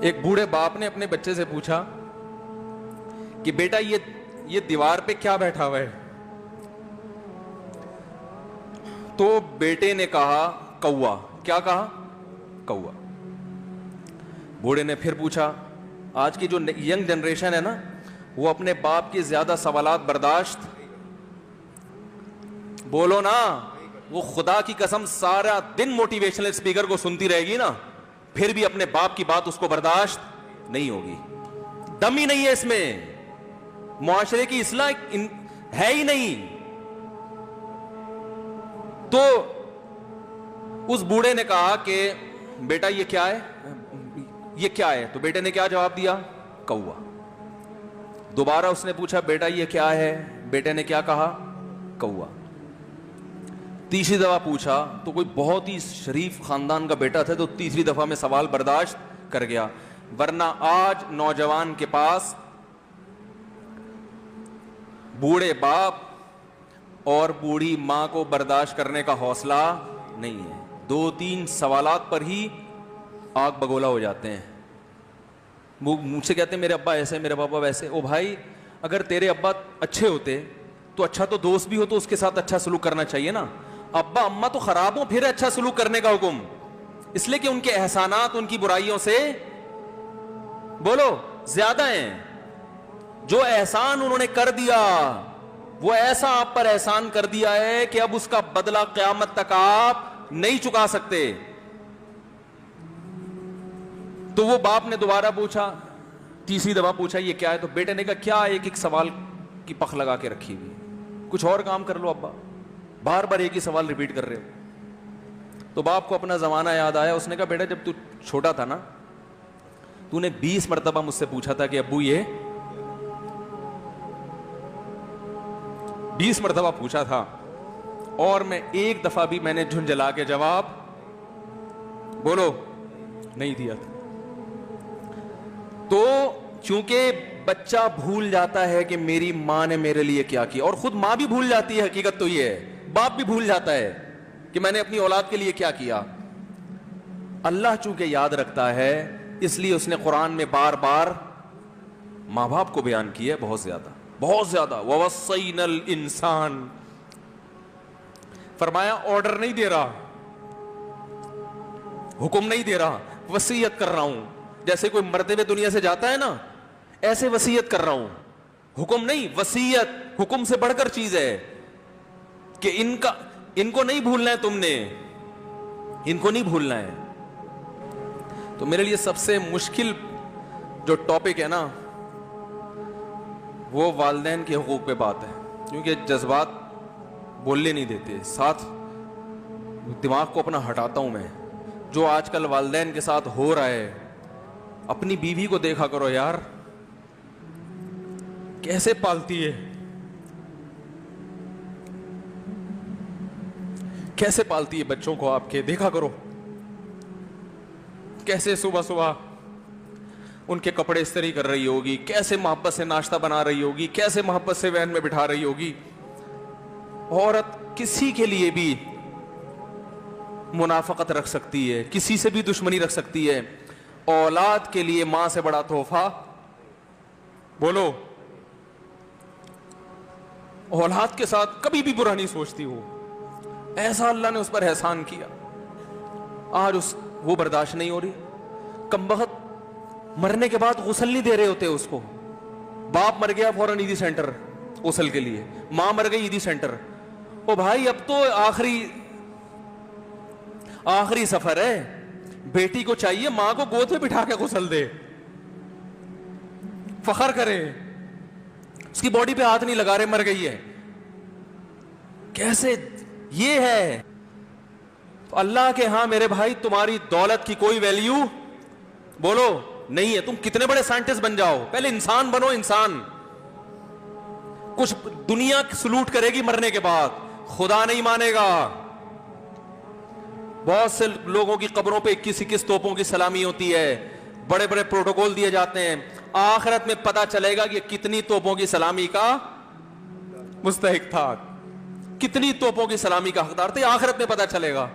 ایک بوڑھے باپ نے اپنے بچے سے پوچھا کہ بیٹا یہ دیوار پہ کیا بیٹھا ہوا ہے؟ تو بیٹے نے کہا کوا. کیا کہا؟ کوا. بوڑھے نے پھر پوچھا. آج کی جو ینگ جنریشن ہے نا, وہ اپنے باپ کی زیادہ سوالات برداشت, بولو نا, وہ خدا کی قسم سارا دن موٹیویشنل اسپیکر کو سنتی رہے گی نا, پھر بھی اپنے باپ کی بات اس کو برداشت نہیں ہوگی. دم ہی نہیں ہے اس میں, معاشرے کی اصلاح ہے ہی نہیں. تو اس بوڑھے نے کہا کہ بیٹا یہ کیا ہے, یہ کیا ہے؟ تو بیٹے نے کیا جواب دیا؟ کوا. دوبارہ اس نے پوچھا بیٹا یہ کیا ہے؟ بیٹے نے کیا کہا؟ کوا. تیسری دفعہ پوچھا تو کوئی بہت ہی شریف خاندان کا بیٹا تھا, تو تیسری دفعہ میں سوال برداشت کر گیا. ورنہ آج نوجوان کے پاس بوڑھے باپ اور بوڑھی ماں کو برداشت کرنے کا حوصلہ نہیں ہے. 2-3 سوالات پر ہی آگ بگولا ہو جاتے ہیں. وہ مجھ سے کہتے ہیں میرے ابا ایسے, میرے پاپا ویسے. او بھائی, اگر تیرے ابا اچھے ہوتے تو اچھا تو دوست بھی ہو تو اس کے ساتھ اچھا سلوک کرنا چاہیے نا. ابا اما تو خراب ہوں, پھر اچھا سلوک کرنے کا حکم, اس لیے کہ ان کے احسانات ان کی برائیوں سے بولو زیادہ ہیں. جو احسان انہوں نے کر دیا وہ ایسا آپ پر احسان کر دیا ہے کہ اب اس کا بدلہ قیامت تک آپ نہیں چکا سکتے. تو وہ باپ نے دوبارہ پوچھا, تیسری دفعہ پوچھا یہ کیا ہے؟ تو بیٹے نے کہا کیا ایک سوال کی پخ لگا کے رکھی ہوئی, کچھ اور کام کر لو ابا, بار بار ایک ہی سوال ریپیٹ کر رہے ہو. تو باپ کو اپنا زمانہ یاد آیا. اس نے کہا بیٹا جب تو چھوٹا تھا نا, تو نے 20 مرتبہ مجھ سے پوچھا تھا کہ ابو یہ 20 مرتبہ پوچھا تھا, اور میں ایک دفعہ بھی میں نے جھنجھلا کے جواب بولو نہیں دیا تھا. تو چونکہ بچہ بھول جاتا ہے کہ میری ماں نے میرے لیے کیا کیا, اور خود ماں بھی بھول جاتی ہے, حقیقت تو یہ ہے, باپ بھی بھول جاتا ہے کہ میں نے اپنی اولاد کے لیے کیا کیا. اللہ چونکہ یاد رکھتا ہے اس لیے اس نے قرآن میں بار بار ماں باپ کو بیان کیا ہے, بہت زیادہ بہت زیادہ. وَوَصَّيْنَا الْإِنسَانَ, فرمایا آرڈر نہیں دے رہا, حکم نہیں دے رہا, وصیت کر رہا ہوں. جیسے کوئی مرتے ہوئے دنیا سے جاتا ہے نا, ایسے وصیت کر رہا ہوں, حکم نہیں, وصیت. حکم سے بڑھ کر چیز ہے کہ ان کو نہیں بھولنا ہے, تم نے ان کو نہیں بھولنا ہے. تو میرے لیے سب سے مشکل جو ٹاپک ہے نا وہ والدین کے حقوق پہ بات ہے, کیونکہ جذبات بولنے نہیں دیتے. ساتھ دماغ کو اپنا ہٹاتا ہوں میں. جو آج کل والدین کے ساتھ ہو رہا ہے, اپنی بیوی کو دیکھا کرو یار, کیسے پالتی ہے, کیسے پالتی ہے بچوں کو آپ کے, دیکھا کرو کیسے صبح صبح ان کے کپڑے استری کر رہی ہوگی, کیسے محبت سے ناشتہ بنا رہی ہوگی, کیسے محبت سے وین میں بٹھا رہی ہوگی. عورت کسی کے لیے بھی منافقت رکھ سکتی ہے, کسی سے بھی دشمنی رکھ سکتی ہے. اولاد کے لیے ماں سے بڑا تحفہ بولو, اولاد کے ساتھ کبھی بھی برا نہیں سوچتی ہو. ایسا اللہ نے اس پر احسان کیا, آج وہ برداشت نہیں ہو رہی. کمبخت مرنے کے بعد غسل نہیں دے رہے ہوتے اس کو. باپ مر گیا فوراً عیدی سینٹر غسل کے لیے, ماں مر گئی عیدی سینٹر. او بھائی اب تو آخری سفر ہے, بیٹی کو چاہیے ماں کو گود میں بٹھا کے غسل دے, فخر کرے, اس کی باڈی پہ ہاتھ نہیں لگا رہے, مر گئی ہے. کیسے یہ ہے؟ تو اللہ کے ہاں میرے بھائی تمہاری دولت کی کوئی ویلیو بولو نہیں ہے. تم کتنے بڑے سائنٹسٹ بن جاؤ, پہلے انسان بنو. انسان کچھ دنیا سلوٹ کرے گی مرنے کے بعد, خدا نہیں مانے گا. بہت سے لوگوں کی قبروں پہ 21 توپوں کی سلامی ہوتی ہے, بڑے بڑے پروٹوکول دیے جاتے ہیں. آخرت میں پتا چلے گا کہ کتنی توپوں کی سلامی کا مستحق تھا, کتنی توپوں کی سلامی کا حقدار تھے, آخرت میں پتا چلے گا.